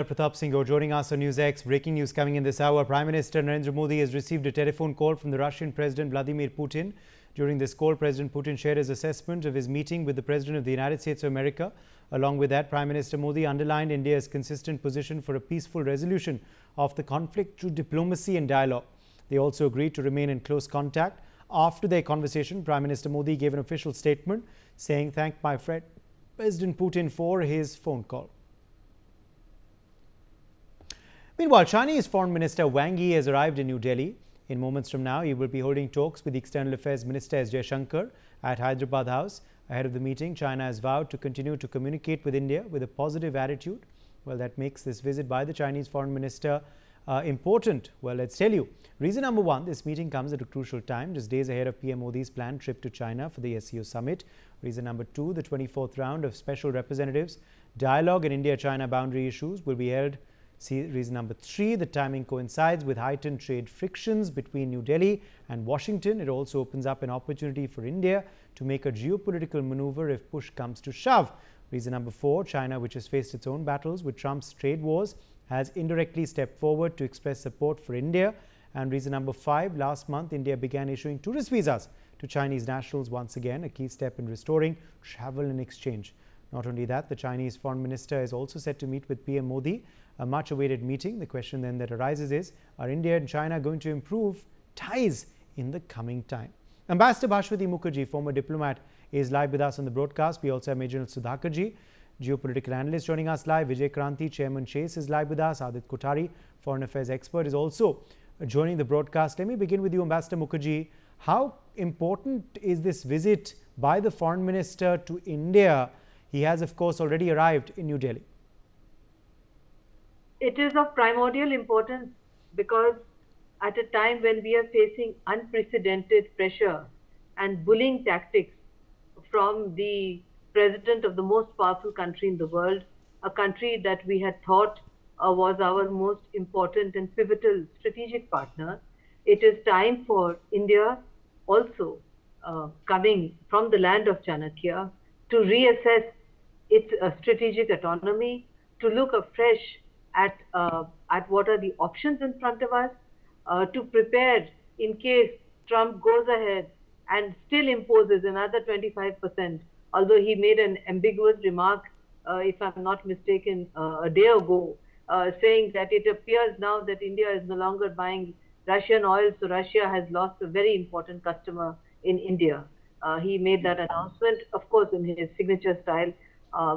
Pratap Singh joining us on Newsx. Breaking news coming in this hour. Prime Minister Narendra Modi has received a telephone call from the Russian President Vladimir Putin. During this call, President Putin shared his assessment of his meeting with the President of the United States of America. Along with that, Prime Minister Modi underlined India's consistent position for a peaceful resolution of the conflict through diplomacy and dialogue. They also agreed to remain in close contact. After their conversation, Prime Minister Modi gave an official statement saying, "Thank my friend President Putin for his phone call." Meanwhile, Chinese Foreign Minister Wang Yi has arrived in New Delhi. In moments from now, he will be holding talks with the External Affairs Minister S. Jaishankar at Hyderabad House. Ahead of the meeting, China has vowed to continue to communicate with India with a positive attitude. Well, that makes this visit by the Chinese Foreign Minister important. Well, let's tell you. Reason number one, this meeting comes at a crucial time, just days ahead of PM Modi's planned trip to China for the SCO summit. Reason number two, the 24th round of special representatives dialogue in India-China boundary issues will be held. See, reason number three, the timing coincides with heightened trade frictions between New Delhi and Washington. It also opens up an opportunity for India to make a geopolitical maneuver if push comes to shove. Reason number four, China, which has faced its own battles with Trump's trade wars, has indirectly stepped forward to express support for India. And reason number five, last month, India began issuing tourist visas to Chinese nationals once again, a key step in restoring travel and exchange. Not only that, the Chinese foreign minister is also set to meet with PM Modi, a much awaited meeting. The question then that arises is, are India and China going to improve ties in the coming time? Ambassador Bhashwati Mukherjee, former diplomat, is live with us on the broadcast. We also have Major Sudhakarji, geopolitical analyst, joining us live. Vijay Kranti, Chairman Chase, is live with us. Adit Kothari, foreign affairs expert, is also joining the broadcast. Let me begin with you, Ambassador Mukherjee. How important is this visit by the foreign minister to India? He has, of course, already arrived in New Delhi. It is of primordial importance because at a time when we are facing unprecedented pressure and bullying tactics from the president of the most powerful country in the world, a country that we had thought was our most important and pivotal strategic partner, it is time for India also coming from the land of Chanakya to reassess its strategic autonomy, to look afresh at what are the options in front of us, to prepare in case Trump goes ahead and still imposes another 25%, although he made an ambiguous remark, if I'm not mistaken, a day ago, saying that it appears now that India is no longer buying Russian oil, so Russia has lost a very important customer in India. He made that announcement, of course, in his signature style,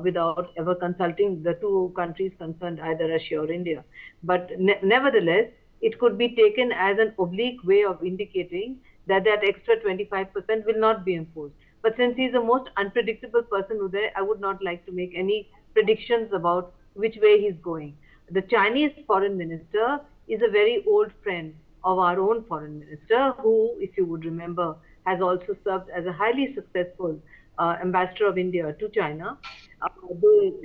without ever consulting the two countries concerned, either Russia or India. But nevertheless, it could be taken as an oblique way of indicating that that extra 25% will not be imposed. But since he's the most unpredictable person, Uday, I would not like to make any predictions about which way he's going. The Chinese foreign minister is a very old friend of our own foreign minister, who, if you would remember, has also served as a highly successful ambassador of India to China.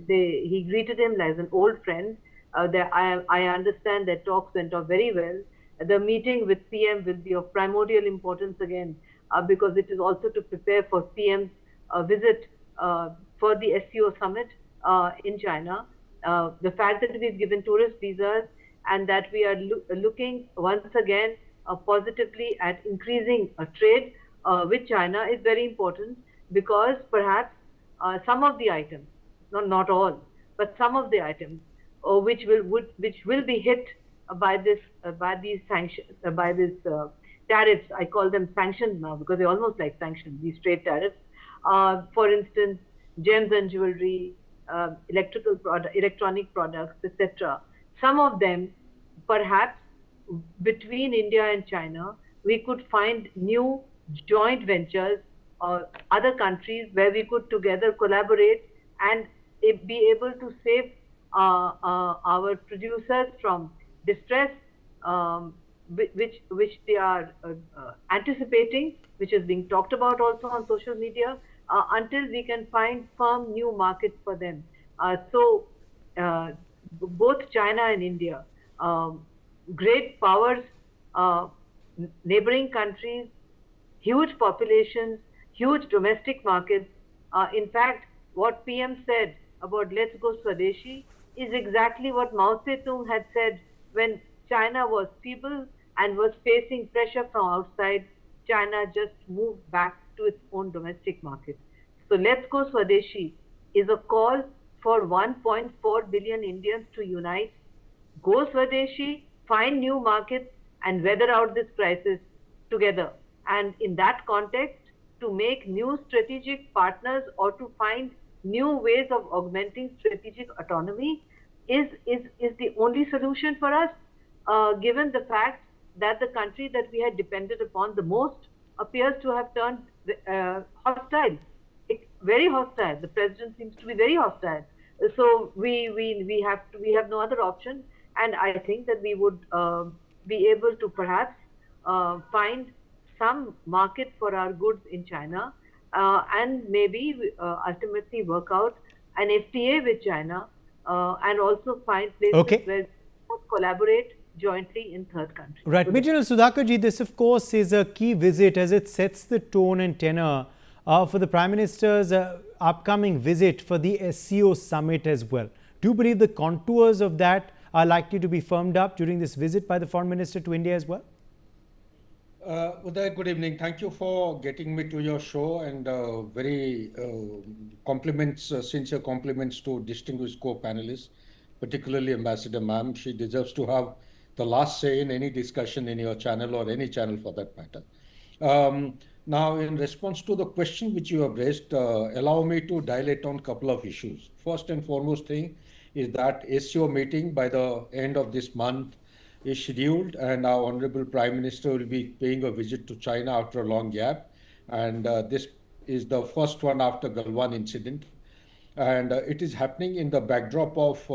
He greeted him as an old friend. I understand that talks went off very well. The meeting with PM will be of primordial importance again, because it is also to prepare for PM's visit for the SCO summit in China. The fact that we've given tourist visas and that we are looking once again positively at increasing trade with China is very important, because perhaps some of the items, not all, but some of the items which will be hit by these sanctions, by these tariffs. I call them sanctions now because they're almost like sanctions, these trade tariffs. For instance, gems and jewelry, electronic products, etc. Some of them, perhaps between India and China, we could find new joint ventures or other countries where we could together collaborate and be able to save our producers from distress, which they are anticipating, which is being talked about also on social media, until we can find firm new markets for them. So both China and India, great powers, neighboring countries, huge populations, huge domestic markets. In fact, what PM said about let's go Swadeshi is exactly what Mao Zedong had said when China was feeble and was facing pressure from outside. China just moved back to its own domestic market. So Let's Go Swadeshi is a call for 1.4 billion Indians to unite, go Swadeshi, find new markets, and weather out this crisis together. And in that context, to make new strategic partners or to find new ways of augmenting strategic autonomy is the only solution for us, given the fact that the country that we had depended upon the most appears to have turned hostile. Very hostile. The president seems to be very hostile. So we have no other option, and I think that we would be able to perhaps find some market for our goods in China, and maybe ultimately work out an FTA with China, and also find places Okay. where we both collaborate jointly in third countries. Right. Major General Sudhakarji, this of course is a key visit as it sets the tone and tenor for the Prime Minister's upcoming visit for the SCO summit as well. Do you believe the contours of that are likely to be firmed up during this visit by the Foreign Minister to India as well? Uday, good evening. Thank you for getting me to your show, and very sincere compliments to distinguished co-panelists, particularly Ambassador Ma'am. She deserves to have the last say in any discussion in your channel or any channel for that matter. Now, in response to the question which you have raised, allow me to dilate on a couple of issues. First and foremost thing is that SCO meeting by the end of this month is scheduled, and our Honorable Prime Minister will be paying a visit to China after a long gap. And this is the first one after Galwan incident. And it is happening in the backdrop of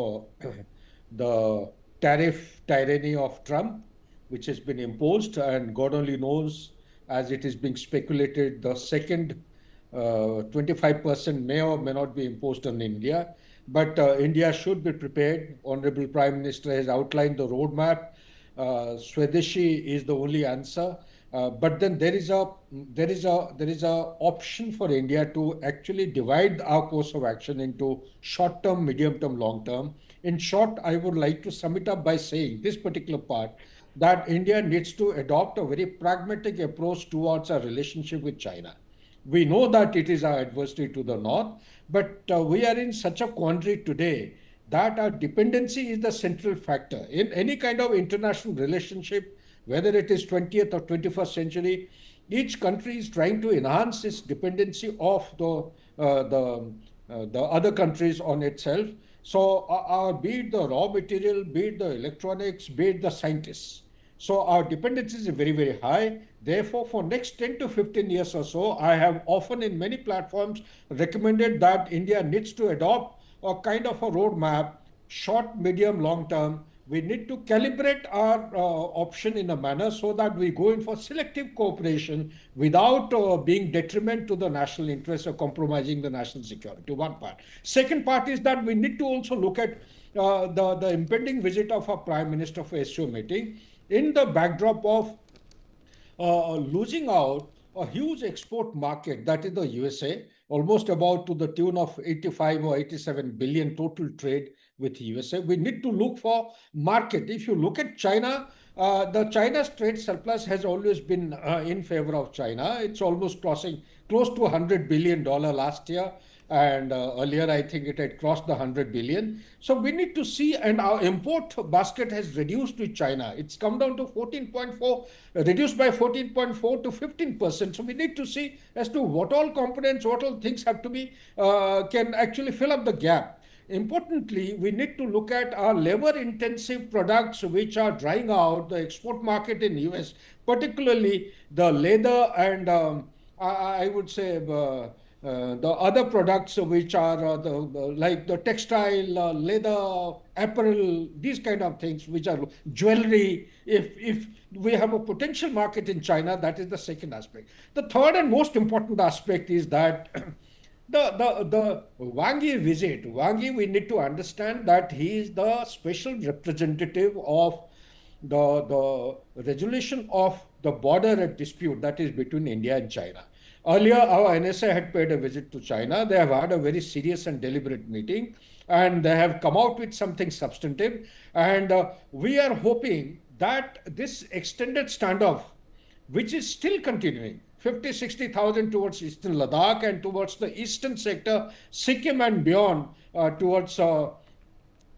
the tariff tyranny of Trump, which has been imposed, and God only knows, as it is being speculated, the second 25% may or may not be imposed on India. But India should be prepared. Honorable Prime Minister has outlined the roadmap. Swadeshi is the only answer. But then there is a option for India to actually divide our course of action into short-term, medium-term, long-term. In short, I would like to sum it up by saying this particular part, that India needs to adopt a very pragmatic approach towards our relationship with China. We know that it is our adversary to the north, but we are in such a quandary today that our dependency is the central factor. In any kind of international relationship, whether it is 20th or 21st century, each country is trying to enhance its dependency of the other countries on itself. So be it the raw material, be it the electronics, be it the scientists. So our dependency is very, very high. Therefore, for next 10 to 15 years or so, I have often in many platforms recommended that India needs to adopt a kind of a roadmap, short, medium, long term. We need to calibrate our option in a manner so that we go in for selective cooperation without being detriment to the national interest or compromising the national security. One part. Second part is that we need to also look at the impending visit of our Prime Minister for SCO meeting in the backdrop of losing out a huge export market, that is the USA, almost about to the tune of 85 or 87 billion total trade with USA. We need to look for market. If you look at China, the China's trade surplus has always been in favor of China. It's almost crossing close to $100 billion last year. And earlier, I think it had crossed the 100 billion. So we need to see, and our import basket has reduced with China. It's come down to 14.4, reduced by 14.4 to 15%. So we need to see as to what all components, what all things have to be, can actually fill up the gap. Importantly, we need to look at our labor-intensive products which are drying out the export market in US, particularly the leather and I would say the other products which are like the textile, leather, apparel, these kind of things, which are jewelry. If we have a potential market in China, that is the second aspect. The third and most important aspect is that the Wang Yi visit. Wang Yi, we need to understand that he is the special representative of the resolution of the border dispute that is between India and China. Earlier, our NSA had paid a visit to China. They have had a very serious and deliberate meeting. and they have come out with something substantive. And we are hoping that this extended standoff, which is still continuing, 50, 60,000 towards eastern Ladakh and towards the eastern sector, Sikkim and beyond, towards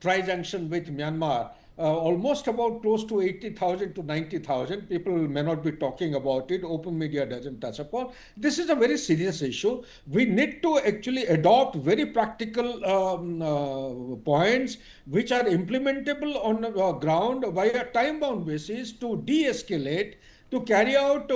tri-junction with Myanmar, almost about close to 80,000 to 90,000. People may not be talking about it. Open media doesn't touch upon. This is a very serious issue. We need to actually adopt very practical points which are implementable on the ground by a time-bound basis to de-escalate, to carry out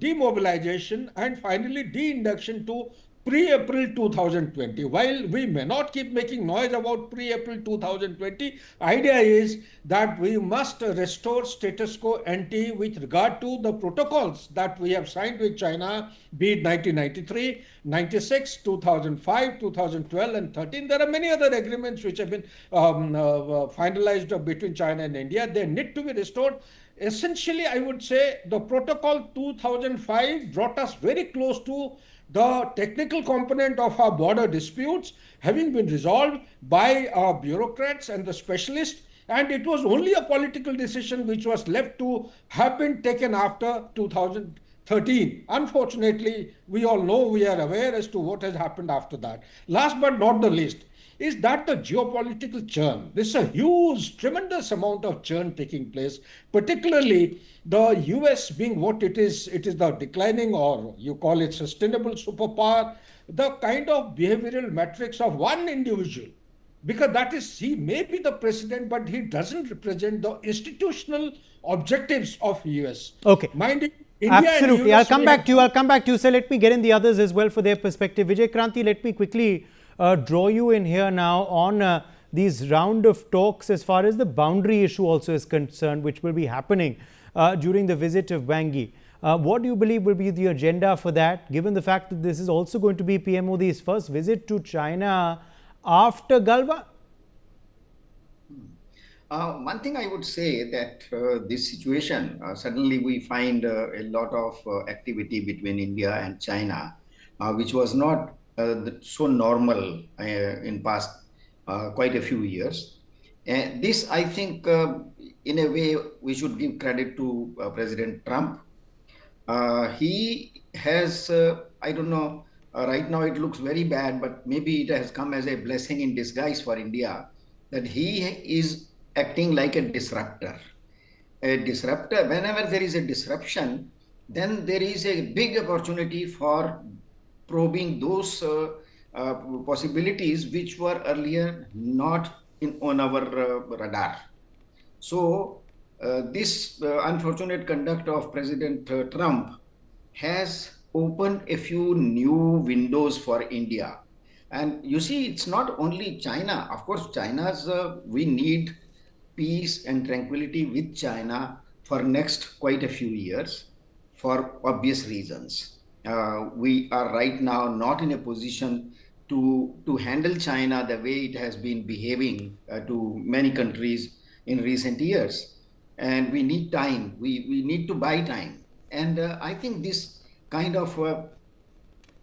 demobilization, and finally de-induction to pre-April 2020. While we may not keep making noise about pre-April 2020, idea is that we must restore status quo ante with regard to the protocols that we have signed with China, be it 1993, 96, 2005, 2012 and 13. There are many other agreements which have been finalized between China and India. They need to be restored. Essentially, I would say the protocol 2005 brought us very close to the technical component of our border disputes having been resolved by our bureaucrats and the specialists, and it was only a political decision which was left to have been taken after 2013. Unfortunately, we all know, we are aware as to what has happened after that. Last but not the least, is that the geopolitical churn. This is a huge, tremendous amount of churn taking place, particularly the US being what it is the declining, or you call it sustainable superpower, the kind of behavioral metrics of one individual, because that is, he may be the president, but he doesn't represent the institutional objectives of US. Okay. Mind you, India absolutely. And US, I'll come back to you. So let me get in the others as well for their perspective. Vijay Kranti, let me quickly draw you in here now on these round of talks as far as the boundary issue also is concerned, which will be happening during the visit of Wang Yi. What do you believe will be the agenda for that, given the fact that this is also going to be PM Modi's first visit to China after Galwan? One thing I would say that this situation, suddenly we find a lot of activity between India and China, which was not so normal in past quite a few years. And this, I think, in a way, we should give credit to President Trump. He has, I don't know, right now it looks very bad, but maybe it has come as a blessing in disguise for India, that he is acting like a disruptor. A disruptor, whenever there is a disruption, then there is a big opportunity for probing those possibilities which were earlier not on our radar. So this unfortunate conduct of President Trump has opened a few new windows for India. And you see, it's not only China. Of course, we need peace and tranquility with China for next quite a few years for obvious reasons. We are right now not in a position to handle China the way it has been behaving to many countries in recent years. And we need time. We need to buy time. And I think this kind of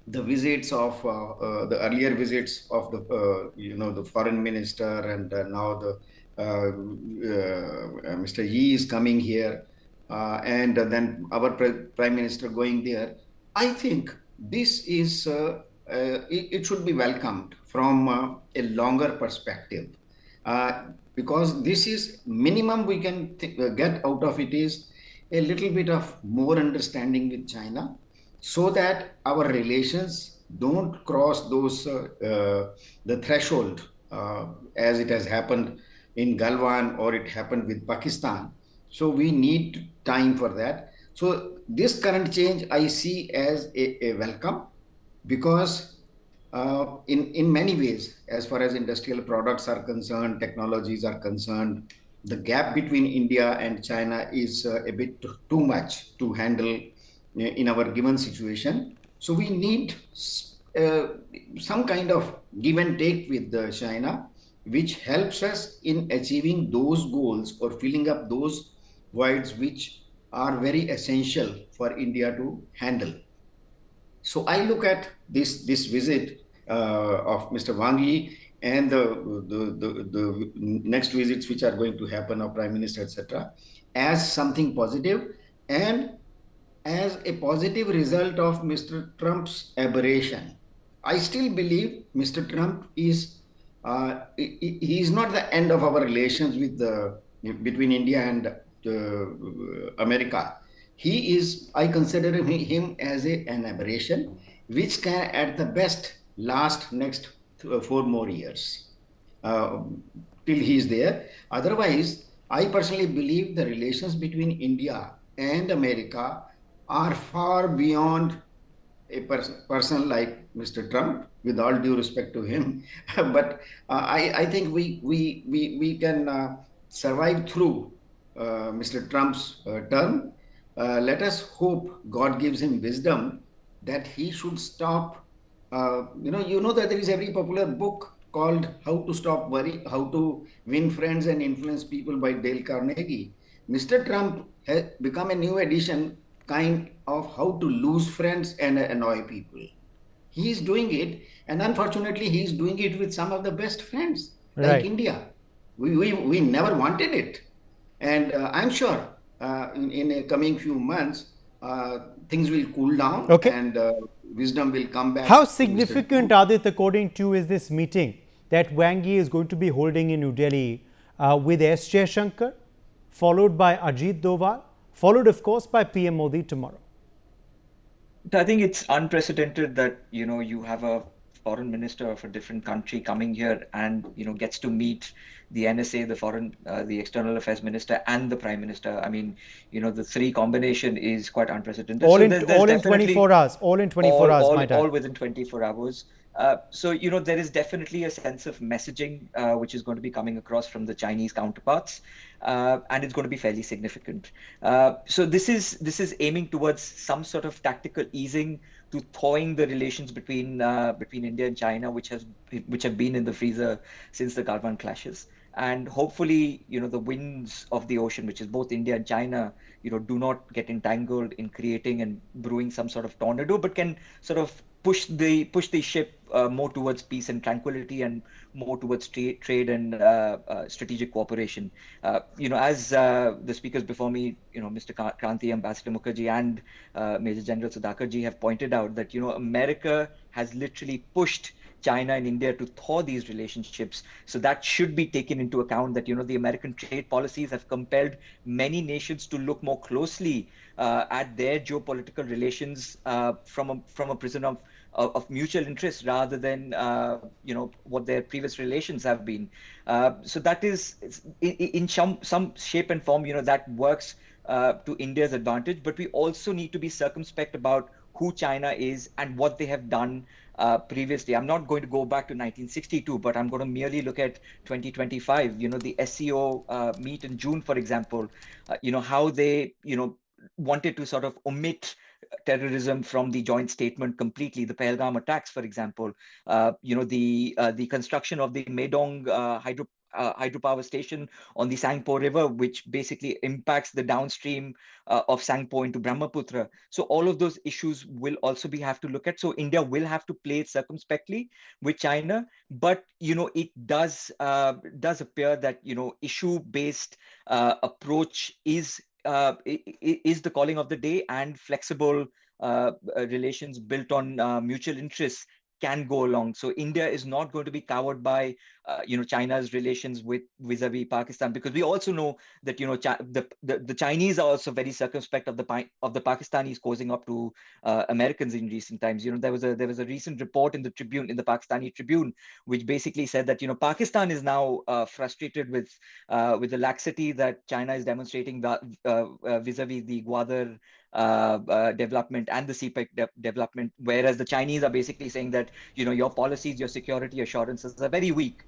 the visits of the earlier visits of the foreign minister, and now the Mr. Yi is coming here, and then our prime minister going there. I think this is it should be welcomed from a longer perspective, because this is minimum we can get out of it is a little bit of more understanding with China, so that our relations don't cross those the threshold as it has happened in Galwan or it happened with Pakistan. So we need time for that. So this current change I see as a welcome, because in many ways, as far as industrial products are concerned, technologies are concerned, the gap between India and China is a bit too much to handle in our given situation. So we need some kind of give and take with China, which helps us in achieving those goals or filling up those voids which are very essential for India to handle. So I look at this visit of Mr. Wang Yi and the next visits which are going to happen of Prime Minister, etc., as something positive and as a positive result of Mr. Trump's aberration. I still believe Mr. Trump is he is not the end of our relations with the between India and America. He is, I consider him as an aberration, which can at the best last next 4 more years uh, till he is there. Otherwise, I personally believe the relations between India and America are far beyond a person like Mr. Trump, with all due respect to him. But I think we can survive through Mr. Trump's term. Let us hope God gives him wisdom that he should stop. You know that there is every popular book called "How to Stop Worry," "How to Win Friends and Influence People" by Dale Carnegie. Mr. Trump has become a new edition kind of how to lose friends and annoy people. He is doing it, and unfortunately, he is doing it with some of the best friends, like Right. India. We never wanted it. And I'm sure in a coming few months, things will cool down Okay. and wisdom will come back How to Mr. significant, Trump. Adit, according to you, is this meeting that Wang Yi is going to be holding in New Delhi with S. Jaishankar, followed by Ajit Doval, followed, of course, by PM Modi tomorrow? I think it's unprecedented that, you have a foreign minister of a different country coming here and, gets to meet the NSA, the external affairs minister and the prime minister. I mean, the three combination is quite unprecedented. All So in there's all in definitely 24 hours. All in 24 hours, might all add. within 24 hours. So, there is definitely a sense of messaging which is going to be coming across from the Chinese counterparts, and it's going to be fairly significant. So this is aiming towards some sort of tactical easing to thawing the relations between India and China, which have been in the freezer since the Galwan clashes. And hopefully, the winds of the ocean, which is both India and China, do not get entangled in creating and brewing some sort of tornado, but can sort of push the ship more towards peace and tranquility and more towards trade and strategic cooperation. As the speakers before me, Mr. Kranti, Ambassador Mukherjee, and Major General Sudhakarji have pointed out that, America has literally pushed China and India to thaw these relationships. So that should be taken into account that, the American trade policies have compelled many nations to look more closely at their geopolitical relations from a prism of mutual interest rather than, what their previous relations have been. So that is in some shape and form, that works to India's advantage, but we also need to be circumspect about who China is and what they have done previously. I'm not going to go back to 1962, but I'm going to merely look at 2025. The SCO meet in June, for example. How they wanted to sort of omit terrorism from the joint statement completely. The Pahalgam attacks, for example. The construction of the Medong hydropower station on the Sangpo River, which basically impacts the downstream of Sangpo into Brahmaputra. So all of those issues will also have to look at. So India will have to play it circumspectly with China, but it does appear that issue-based approach is the calling of the day, and flexible relations built on mutual interests can go along. So India is not going to be cowered by China's relations with vis-a-vis Pakistan, because we also know that the Chinese are also very circumspect of the Pakistanis causing up to Americans in recent times. There was a recent report in the Pakistani Tribune, which basically said that Pakistan is now frustrated with the laxity that China is demonstrating vis-a-vis the Gwadar development and the CPEC development, whereas the Chinese are basically saying that your policies, your security assurances are very weak.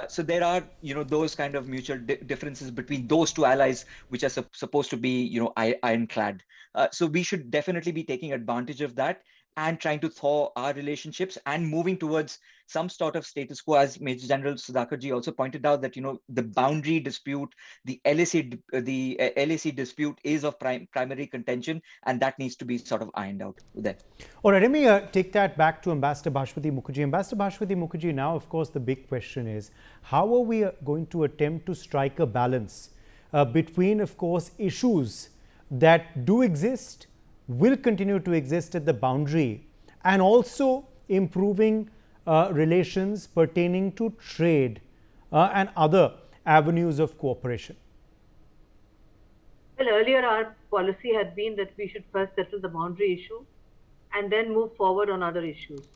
So there are those kind of mutual differences between those two allies, which are supposed to be ironclad. So we should definitely be taking advantage of that. and trying to thaw our relationships and moving towards some sort of status quo, as Major General Sudhakarji also pointed out, that the boundary dispute, the LAC dispute is of primary contention, and that needs to be sort of ironed out there. All right, let me take that back to Ambassador Bhashwati Mukherjee. Ambassador Bhashwati Mukherjee, now of course the big question is, how are we going to attempt to strike a balance between, of course, issues that do exist, will continue to exist at the boundary, and also improving relations pertaining to trade and other avenues of cooperation? Well, earlier our policy had been that we should first settle the boundary issue and then move forward on other issues.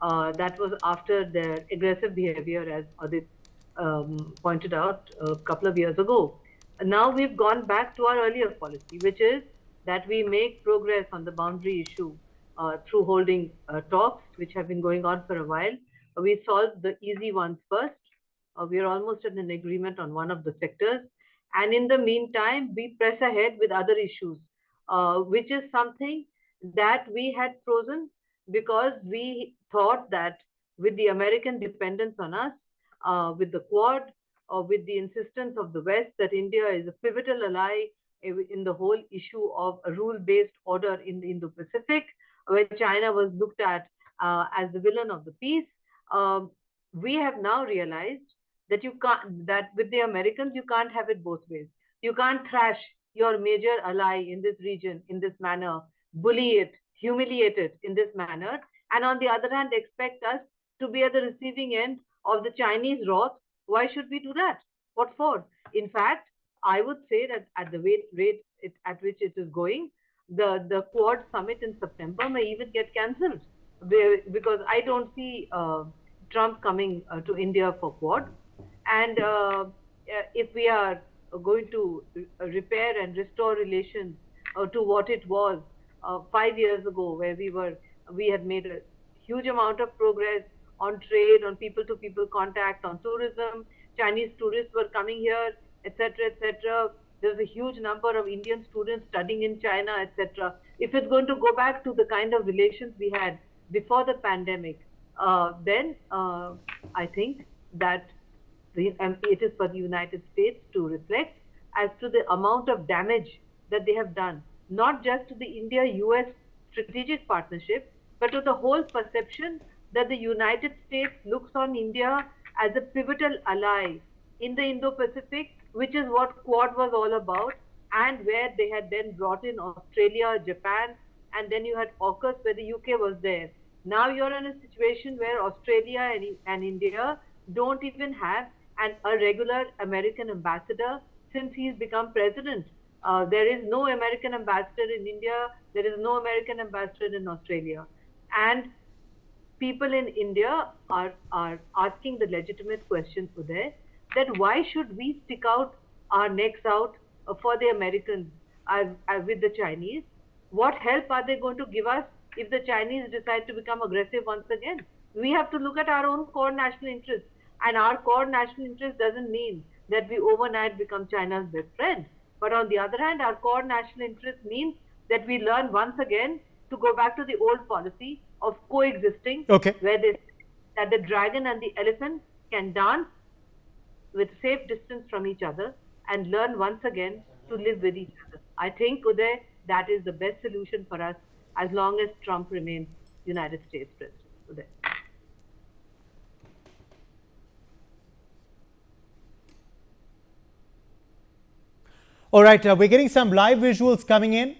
That was after their aggressive behavior, as Adit pointed out a couple of years ago. Now we've gone back to our earlier policy, which is that we make progress on the boundary issue through holding talks, which have been going on for a while. We solved the easy ones first. We are almost at an agreement on one of the sectors. And in the meantime, we press ahead with other issues, which is something that we had frozen because we thought that with the American dependence on us, with the Quad, with the insistence of the West that India is a pivotal ally in the whole issue of a rule-based order in the Indo-Pacific, where China was looked at as the villain of the peace, we have now realized that that with the Americans, you can't have it both ways. You can't thrash your major ally in this region in this manner, bully it, humiliate it in this manner, and on the other hand, expect us to be at the receiving end of the Chinese wrath. Why should we do that? What for? In fact, I would say that at the rate at which it is going, the Quad summit in September may even get cancelled, because I don't see Trump coming to India for Quad. And if we are going to repair and restore relations to what it was 5 years ago, where we had made a huge amount of progress on trade, on people-to-people contact, on tourism. Chinese tourists were coming here, etc., etc. There's a huge number of Indian students studying in China, etc. If it's going to go back to the kind of relations we had before the pandemic, then I think that it is for the United States to reflect as to the amount of damage that they have done, not just to the India-US strategic partnership, but to the whole perception that the United States looks on India as a pivotal ally in the Indo-Pacific, which is what Quad was all about, and where they had then brought in Australia, Japan, and then you had AUKUS where the UK was there. Now you're in a situation where Australia and India don't even have a regular American ambassador since he's become president. There is no American ambassador in India. There is no American ambassador in Australia. And people in India are asking the legitimate question, Uday, that why should we stick out our necks out for the Americans with the Chinese? What help are they going to give us if the Chinese decide to become aggressive once again? We have to look at our own core national interests. And our core national interest doesn't mean that we overnight become China's best friend. But on the other hand, our core national interest means that we learn once again to go back to the old policy of coexisting, where that the dragon and the elephant can dance with safe distance from each other and learn once again to live with each other. I think, Uday, that is the best solution for us as long as Trump remains United States President. Uday. All right, we're getting some live visuals coming in.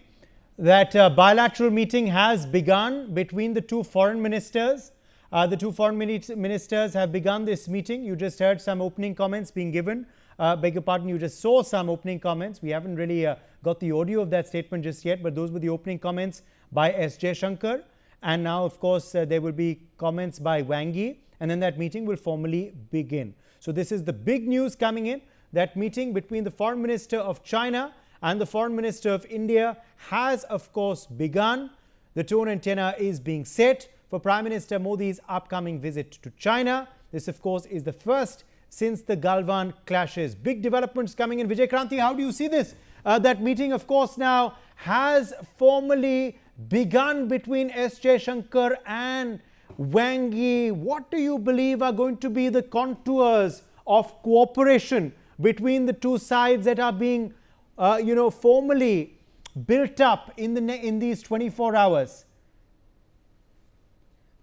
That bilateral meeting has begun between the two foreign ministers. The two foreign ministers have begun this meeting. You just heard some opening comments being given. Beg your pardon, you just saw some opening comments. We haven't really got the audio of that statement just yet, but those were the opening comments by S. Jaishankar. And now, of course, there will be comments by Wang Yi, and then that meeting will formally begin. So this is the big news coming in. That meeting between the Foreign Minister of China and the Foreign Minister of India has, of course, begun. The tone and tenor is being set for Prime Minister Modi's upcoming visit to China. This, of course, is the first since the Galwan clashes. Big developments coming in. Vijay Kranti, how do you see this? That meeting, of course, now has formally begun between S. Jaishankar and Wang Yi. What do you believe are going to be the contours of cooperation between the two sides that are being, formally built up in these 24 hours?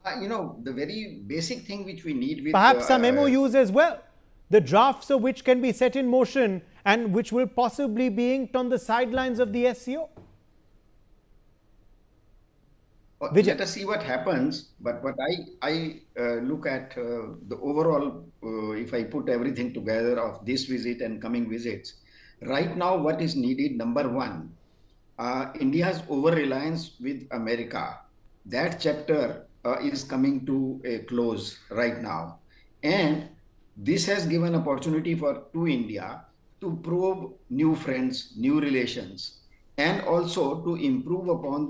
The very basic thing which we need with Perhaps some MOUs as well, the drafts of which can be set in motion and which will possibly be inked on the sidelines of the SCO. Let us see what happens. But what I look at the overall, if I put everything together of this visit and coming visits, right now what is needed, number one, India's over-reliance with America. That chapter is coming to a close right now. And this has given opportunity to India to probe new friends, new relations, and also to improve upon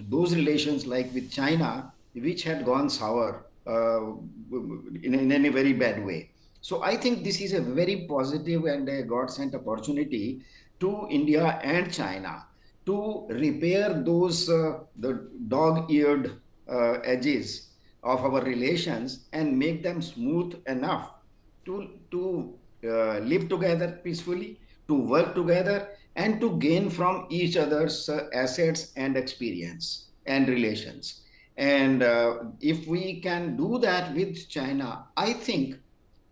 those relations like with China, which had gone sour in a very bad way. So I think this is a very positive and a God-sent opportunity to India and China to repair those the dog-eared edges of our relations and make them smooth enough to live together peacefully, to work together, and to gain from each other's assets and experience and relations. And if we can do that with China, I think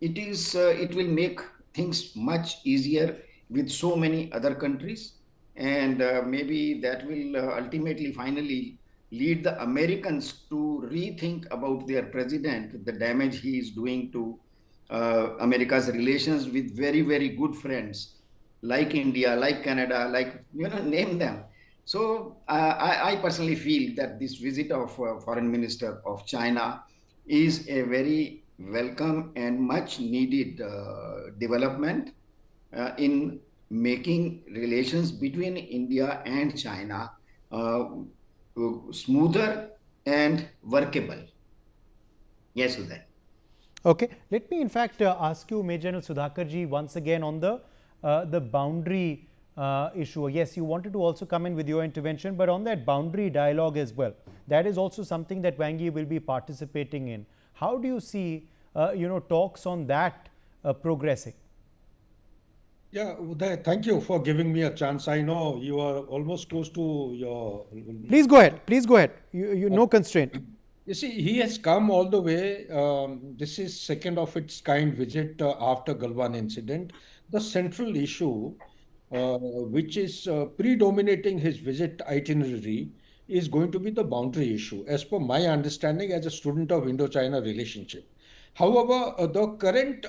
it will make things much easier with so many other countries. And maybe that will ultimately, finally, lead the Americans to rethink about their president, the damage he is doing to America's relations with very, very good friends like India, like Canada, like, name them. So I personally feel that this visit of Foreign Minister of China is a very welcome and much needed development in making relations between India and China smoother and workable. Yes, Uday. Okay, let me in fact ask you, Major General Sudhakarji, once again on the boundary issue. Yes, you wanted to also come in with your intervention, but on that boundary dialogue as well, that is also something that Wang Yi will be participating in. How do you see, talks on that progressing? Yeah, Uday, thank you for giving me a chance. I know you are almost close to your... Please go ahead. Please go ahead. You no constraint. You see, he has come all the way. This is second of its kind visit after Galwan incident. The central issue, which is predominating his visit itinerary, is going to be the boundary issue, as per my understanding as a student of Indo-China relationship. However, the current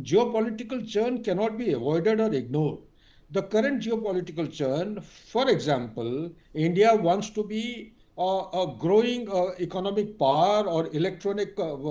geopolitical churn cannot be avoided or ignored. The current geopolitical churn, for example, India wants to be a growing economic power or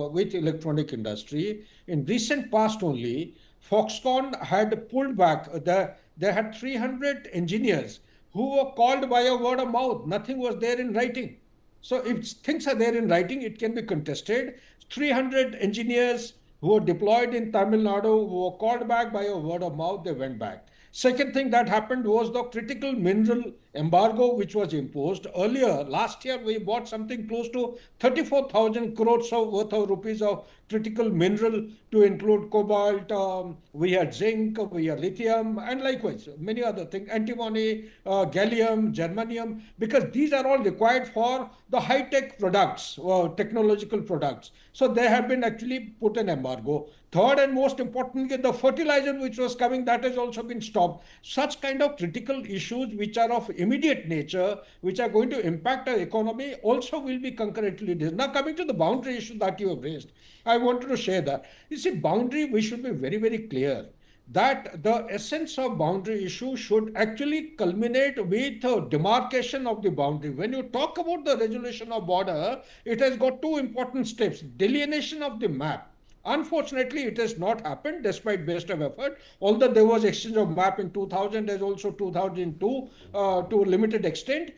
with electronic industry. In recent past only, Foxconn had pulled back. They had 300 engineers who were called by a word of mouth. Nothing was there in writing. So if things are there in writing, it can be contested. 300 engineers who were deployed in Tamil Nadu, who were called back by a word of mouth, they went back. Second thing that happened was the critical mineral embargo which was imposed. Earlier, last year, we bought something close to 34,000 crores worth of rupees of critical mineral to include cobalt, we had zinc, we had lithium, and likewise, many other things, antimony, gallium, germanium, because these are all required for the high-tech products, technological products. So they have been actually put an embargo. Third and most importantly, the fertilizer which was coming, that has also been stopped. Such kind of critical issues which are of immediate nature, which are going to impact our economy, also will be concurrently discussed. Now coming to the boundary issue that you have raised, I wanted to share that. You see, boundary, we should be very, very clear that the essence of boundary issue should actually culminate with demarcation of the boundary. When you talk about the resolution of border, it has got two important steps: delineation of the map. Unfortunately, it has not happened despite best of effort, although there was exchange of map in 2000 as also 2002 to a limited extent.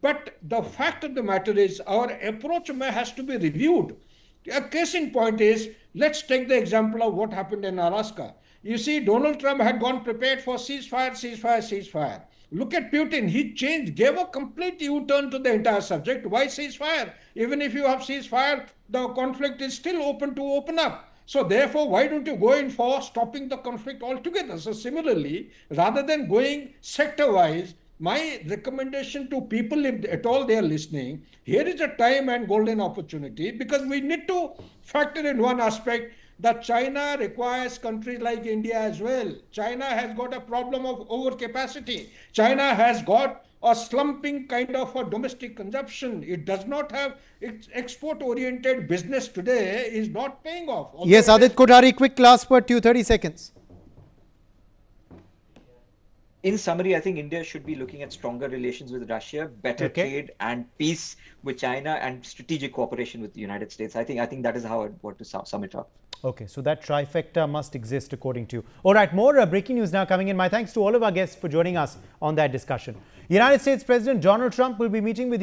But the fact of the matter is our approach has to be reviewed. A case in point is, let's take the example of what happened in Alaska. You see, Donald Trump had gone prepared for ceasefire, ceasefire, ceasefire. Look at Putin. He changed, gave a complete U-turn to the entire subject. Why ceasefire? Even if you have ceasefire, the conflict is still open up. So therefore, why don't you go in for stopping the conflict altogether? So similarly, rather than going sector-wise, my recommendation to people, if at all they are listening, here is a time and golden opportunity, because we need to factor in one aspect, that China requires countries like India as well. China has got a problem of overcapacity. China has got a slumping kind of a domestic consumption. It does not have, its export-oriented business today is not paying off. Yes, Adit Kothari, quick last word to you, 30 seconds. In summary, I think India should be looking at stronger relations with Russia, better trade and peace with China, and strategic cooperation with the United States. I think that is how I want to sum it up. Okay, so that trifecta must exist according to you. All right, more breaking news now coming in. My thanks to all of our guests for joining us on that discussion. United States President Donald Trump will be meeting with